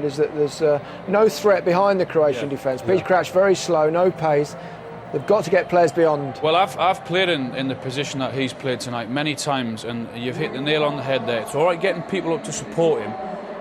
is that there's no threat behind the Croatian defence. Peter Crouch very slow, no pace. They've got to get players beyond. Well, I've played in the position that he's played tonight many times, and you've hit the nail on the head there. It's all right getting people up to support him.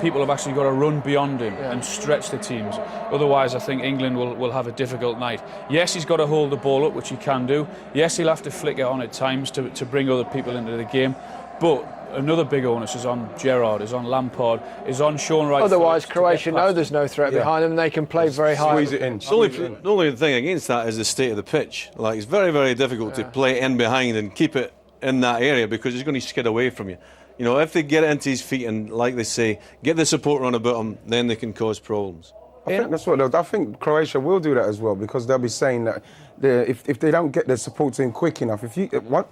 People have actually got to run beyond him and stretch the teams. Otherwise, I think England will have a difficult night. Yes, he's got to hold the ball up, which he can do. Yes, he'll have to flick it on at times to bring other people into the game. But another big onus is on Gerrard, is on Lampard, is on Sean Wright. Otherwise, Croatia know there's no threat behind them. They can play very high. Squeeze it in. The only thing against that is the state of the pitch. Like, it's very, very difficult to play in behind and keep it in that area because he's going to skid away from you. You know, if they get it into his feet and, like they say, get the support run about him, then they can cause problems. I think that's what I think Croatia will do that as well, because they'll be saying that if they don't get their support to him quick enough,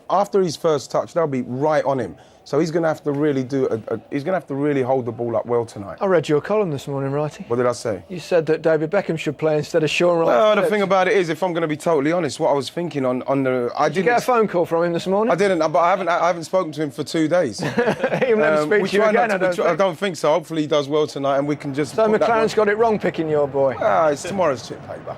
after his first touch, they'll be right on him. So he's going to have to really he's going to have to really hold the ball up well tonight. I read your column this morning, Righty. What did I say? You said that David Beckham should play instead of Sean Wright. Well, the thing about it is, if I'm going to be totally honest, what I was thinking Did you get a phone call from him this morning? I didn't, but I haven't spoken to him for 2 days. He'll never speak to you again, I don't think so. Hopefully he does well tonight and we can just... So McLaren's got it wrong picking your boy. It's tomorrow's chip paper.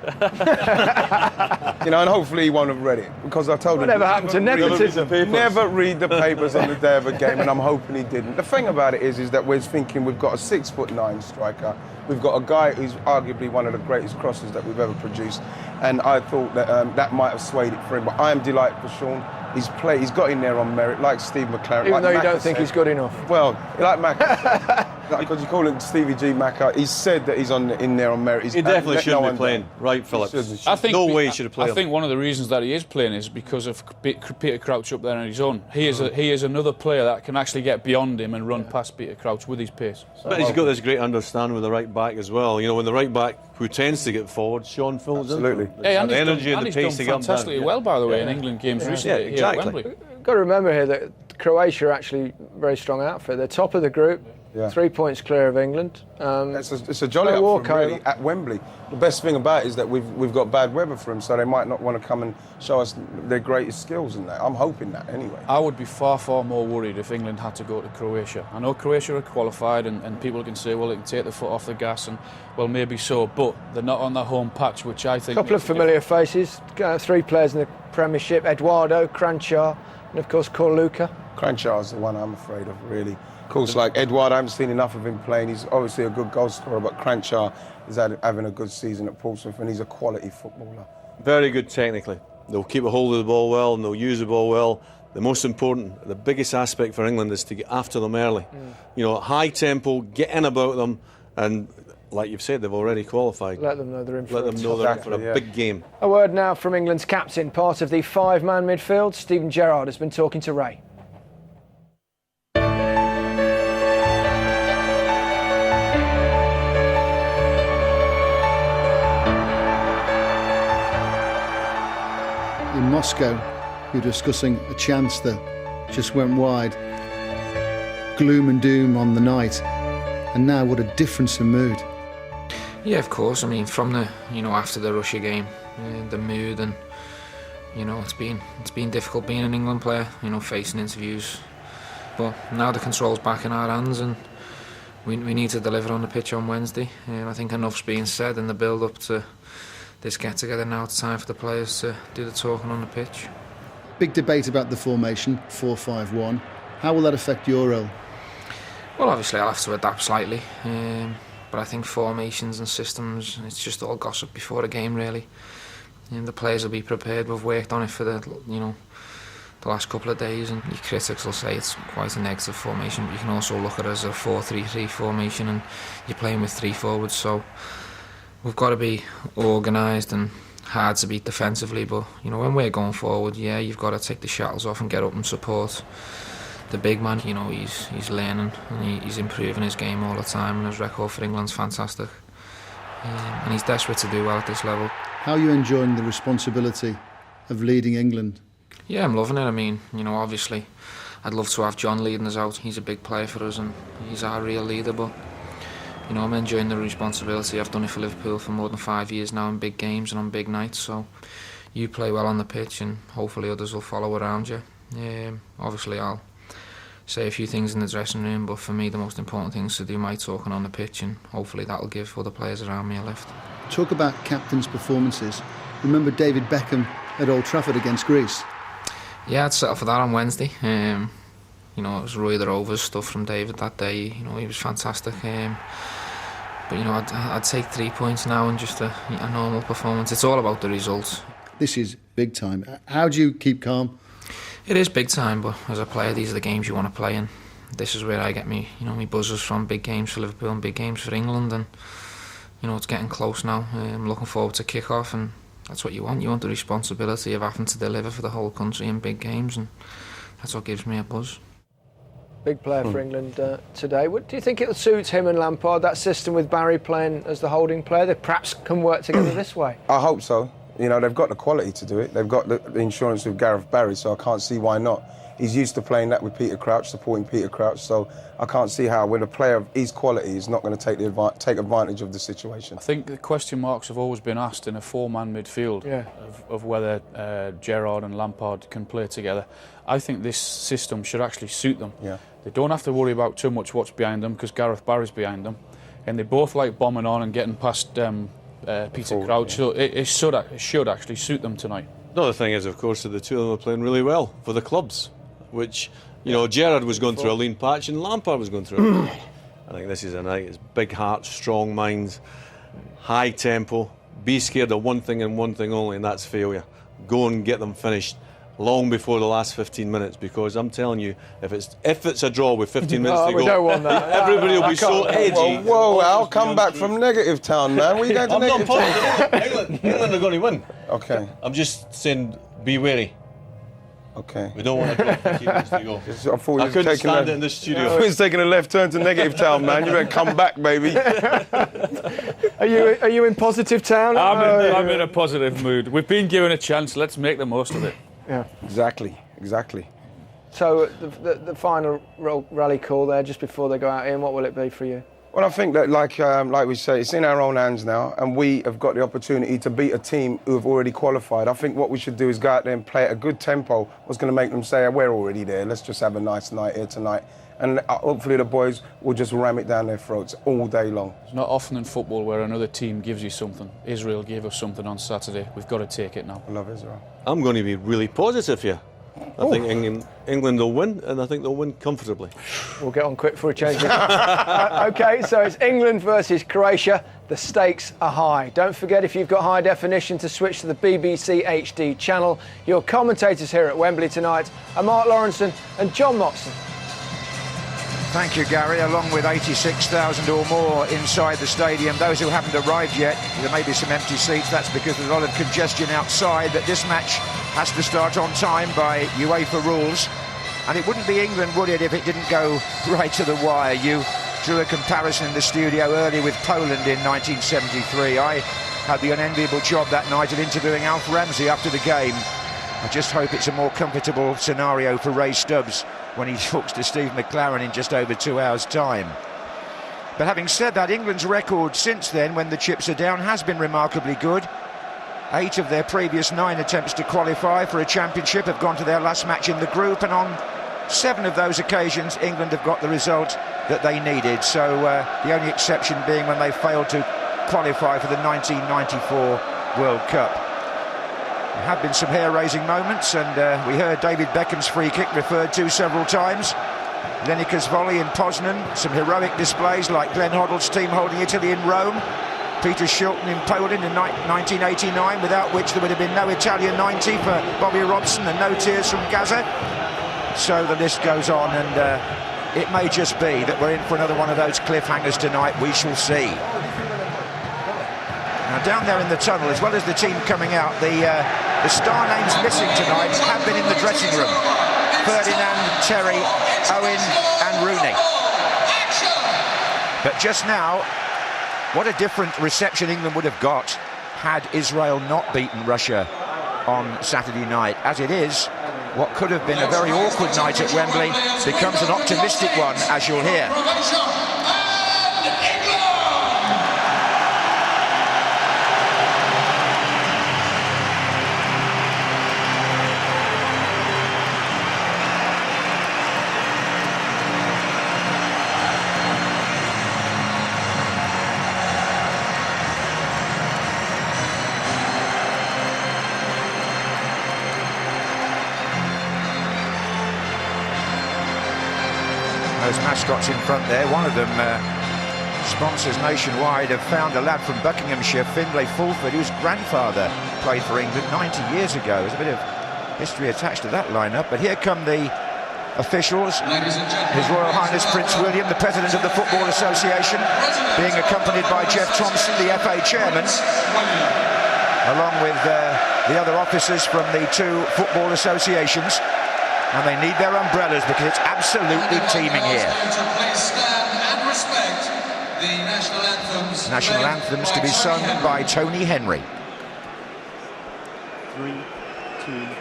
You know, and hopefully he won't have read it, because I told him... Whatever happened to nepotism? Never read the papers on the day of a game, and I'm hoping he didn't. The thing about it is that we're thinking we've got a 6'9" striker. We've got a guy who's arguably one of the greatest crosses that we've ever produced, and I thought that that might have swayed it for him. But I am delighted for Sean. He's got in there on merit, like Steve McLaren. Even though you don't think he's good enough. Well, like Macca, because you call him Stevie G Macca, he said that he's in there on merit. He definitely shouldn't be playing. Right, Phillips? I think no way he should have played. I think one of the reasons that he is playing is because of Peter Crouch up there on his own. He is another player that can actually get beyond him and run past Peter Crouch with his pace. But he's got this great understanding with the right back as well. You know, when the right back who tends to get forward, Sean fills in. Absolutely. Hey, and the energy and the pace to get him down. Fantastically well, by the way, in England games recently here at Wembley. Got to remember here that Croatia are actually a very strong outfit. They're top of the group, 3 points clear of England. It's a jolly outfit, really, at Wembley. The best thing about it is that we've got bad weather for them, so they might not want to come and show us their greatest skills in that. I'm hoping that anyway. I would be far, far more worried if England had to go to Croatia. I know Croatia are qualified, and people can say, well, they can take the foot off the gas, and well, maybe so, but they're not on their home patch, which I think... A couple of familiar faces, 3 players in the Premiership, Eduardo, Kranjčar, and of course Korluka. Kranjčar's the one I'm afraid of, really. Of course, like Eduardo, I haven't seen enough of him playing. He's obviously a good goal scorer, but Kranjčar is having a good season at Portsmouth, and he's a quality footballer. Very good technically. They'll keep a hold of the ball well, and they'll use the ball well. The most important, the biggest aspect for England is to get after them early. You know, high tempo, get in about them, and like you've said, they've already qualified. Let them know they're in for a big game. A word now from England's captain, part of the 5-man midfield. Steven Gerrard has been talking to Ray. In Moscow, we were discussing a chance that just went wide. Gloom and doom on the night, and now what a difference in mood. Yeah, of course. I mean, from the after the Russia game, the mood, and it's been difficult being an England player. Facing interviews, but now the control's back in our hands, and we need to deliver on the pitch on Wednesday. I think enough's being said in the build-up to this get-together. Now it's time for the players to do the talking on the pitch. Big debate about the formation, 4-5-1. How will that affect your role? Well, obviously I'll have to adapt slightly. But I think formations and systems, it's just all gossip before a game, really. And the players will be prepared. We've worked on it for the last couple of days, and your critics will say it's quite a negative formation, but you can also look at it as a 4-3-3 formation, and you're playing with 3 forwards, so we've got to be organised and hard to beat defensively. But when we're going forward, you've got to take the shackles off and get up and support the big man. He's learning and he's improving his game all the time, and his record for England's fantastic, and he's desperate to do well at this level. How are you enjoying the responsibility of leading England? Yeah, I'm loving it. I mean, obviously I'd love to have John leading us out. He's a big player for us and he's our real leader, but I'm enjoying the responsibility. I've done it for Liverpool for more than 5 years now in big games and on big nights, so you play well on the pitch and hopefully others will follow around you. Obviously I'll say a few things in the dressing room, but for me the most important thing is to do my talking on the pitch, and hopefully that'll give other players around me a lift. Talk about captains' performances. Remember David Beckham at Old Trafford against Greece? Yeah, I'd settle for that on Wednesday. You know, it was Roy the Rovers stuff from David that day. You know, he was fantastic. But you know, I'd take 3 points now and just a normal performance. It's all about the results. This is big time. How do you keep calm? It is big time, but as a player, these are the games you want to play in. This is where I get me buzzers from, big games for Liverpool and big games for England, and you know, it's getting close now. I'm looking forward to kick-off, and that's what you want. You want the responsibility of having to deliver for the whole country in big games, and that's what gives me a buzz. Big player for England today. What do you think it suits him and Lampard, that system with Barry playing as the holding player? They perhaps can work together this way. I hope so. You know, they've got the quality to do it. They've got the insurance with Gareth Barry, so I can't see why not. He's used to playing that with Peter Crouch, supporting Peter Crouch, so I can't see how, with a player of his quality, he's not going to take advantage of the situation. I think the question marks have always been asked in a four-man midfield of whether Gerrard and Lampard can play together. I think this system should actually suit them. Yeah. They don't have to worry about too much what's behind them, because Gareth Barry's behind them, and they both like bombing on and getting past Peter Crouch, so it should actually suit them tonight. Another thing is, of course, that the two of them are playing really well for the clubs, which, you know, Gerrard was going through a lean patch and Lampard was going through a lean patch. I think this is a night. It's big hearts, strong minds, high tempo. Be scared of one thing and one thing only, and that's failure. Go and get them finished long before the last 15 minutes, because I'm telling you, if it's a draw with 15 minutes to go, we don't want that. everybody will be so edgy. Whoa, I'll come back from negative town, man. Where are you going to negative town? England are going to win. Okay. I'm just saying, be wary. Okay. We don't want to draw 15 minutes to go. I thought I couldn't stand it in the studio. He's taking a left turn to negative town, man. You better come back, baby. Are you in positive town? I'm in a positive mood. We've been given a chance. Let's make the most of it. Yeah. Exactly. So the final rally call there, just before they go out in, what will it be for you? Well, I think that, like we say, it's in our own hands now, and we have got the opportunity to beat a team who have already qualified. I think what we should do is go out there and play at a good tempo. What's going to make them say, we're already there, let's just have a nice night here tonight. And hopefully the boys will just ram it down their throats all day long. It's not often in football where another team gives you something. Israel gave us something on Saturday. We've got to take it now. I love Israel. I'm going to be really positive here. I think England will win, and I think they'll win comfortably. We'll get on quick for a change. OK, so it's England versus Croatia. The stakes are high. Don't forget, if you've got high definition, to switch to the BBC HD channel. Your commentators here at Wembley tonight are Mark Lawrenson and John Motson. Thank you, Gary. Along with 86,000 or more inside the stadium, those who haven't arrived yet, there may be some empty seats. That's because there's a lot of congestion outside, but this match has to start on time by UEFA rules. And it wouldn't be England, would it, if it didn't go right to the wire? You drew a comparison in the studio earlier with Poland in 1973. I had the unenviable job that night of interviewing Alf Ramsey after the game. I just hope it's a more comfortable scenario for Ray Stubbs when he talks to Steve McLaren in just over 2 hours' time. But having said that, England's record since then, when the chips are down, has been remarkably good. 8 of their previous 9 attempts to qualify for a championship have gone to their last match in the group, and on 7 of those occasions, England have got the result that they needed. So the only exception being when they failed to qualify for the 1994 World Cup. There have been some hair-raising moments, and we heard David Beckham's free kick referred to several times. Lineker's volley in Poznan, some heroic displays like Glenn Hoddle's team holding Italy in Rome, Peter Shilton in Poland in 1989, without which there would have been no Italian 90 for Bobby Robson and no tears from Gaza. So the list goes on, and it may just be that we're in for another one of those cliffhangers tonight. We shall see. Now down there in the tunnel, as well as the team coming out, the star names missing tonight have been in the dressing room. Ferdinand, Terry, Owen and Rooney. But just now, what a different reception England would have got had Israel not beaten Russia on Saturday night. As it is, what could have been a very awkward night at Wembley becomes an optimistic one, as you'll hear. mascots in front there. One of them, sponsors nationwide, have found a lad from Buckinghamshire, Findlay Fulford, whose grandfather played for England 90 years ago. There's a bit of history attached to that lineup. But here come the officials. His Royal Highness Prince William, the President of the Football Association, being accompanied by Jeff Thompson, the FA Chairman, along with the other officers from the two football associations. And they need their umbrellas because it's absolutely teeming here. National anthems to be sung by Tony Henry. 3, 2, 1.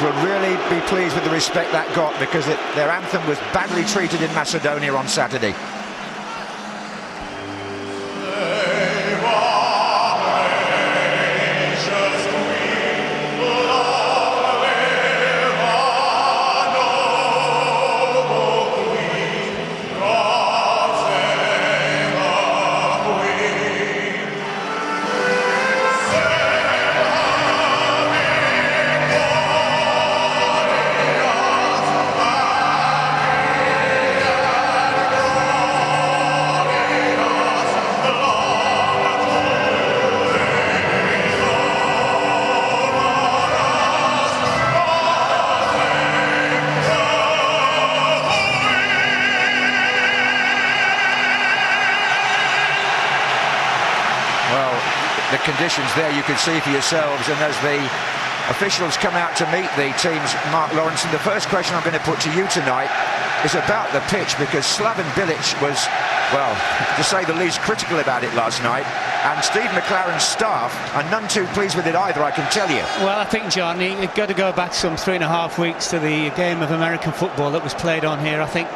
Will really be pleased with the respect that got, because their anthem was badly treated in Macedonia on Saturday. The conditions there you can see for yourselves, and as the officials come out to meet the teams, Mark Lawrence, and the first question I'm going to put to you tonight is about the pitch, because Slaven Bilic was, well, to say the least, critical about it last night, and Steve McLaren's staff are none too pleased with it either, I can tell you. Well, I think, John, you've got to go back some 3.5 weeks to the game of American football that was played on here. I think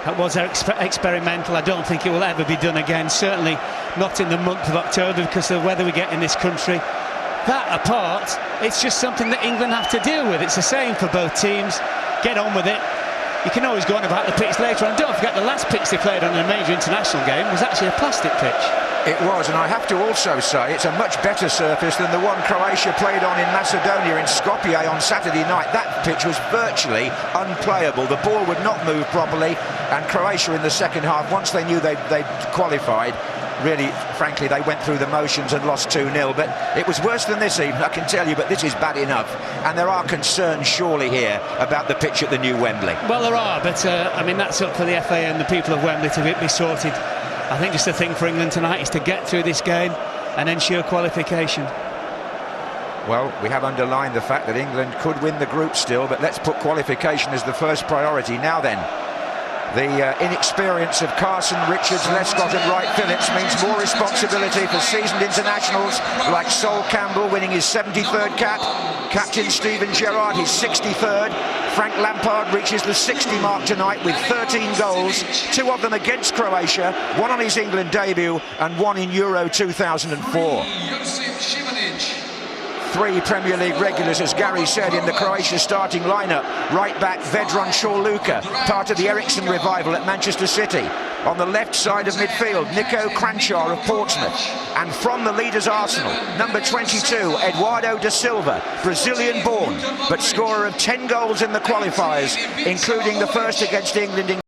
that was experimental. I don't think it will ever be done again, certainly not in the month of October because of the weather we get in this country. That apart, it's just something that England have to deal with. It's the same for both teams. Get on with it. You can always go on about the pitch later on. Don't forget the last pitch they played on a major international game was actually a plastic pitch. It was, and I have to also say it's a much better surface than the one Croatia played on in Macedonia in Skopje on Saturday night. That pitch was virtually unplayable. The ball would not move properly, and Croatia in the second half, once they knew they'd qualified, really, frankly, they went through the motions and lost 2-0. But it was worse than this even, I can tell you, but this is bad enough. And there are concerns, surely, here about the pitch at the new Wembley. Well, there are, but, I mean, that's up for the FA and the people of Wembley to be sorted. I think just the thing for England tonight is to get through this game and ensure qualification. Well, we have underlined the fact that England could win the group still, but let's put qualification as the first priority. Now then, the inexperience of Carson, Richards, Lescott and Wright Phillips means more responsibility for seasoned internationals like Sol Campbell winning his 73rd cap, Captain Steven Gerrard his 63rd, Frank Lampard reaches the 60 mark tonight with 13 goals, 2 of them against Croatia, 1 on his England debut and 1 in Euro 2004. 3 Premier League regulars, as Gary said, in the Croatia starting lineup. Right back Vedran Čorluka, part of the Eriksson revival at Manchester City. On the left side of midfield, Nico Kranjčar of Portsmouth. And from the leaders Arsenal, number 22, Eduardo da Silva, Brazilian-born, but scorer of 10 goals in the qualifiers, including the first against England in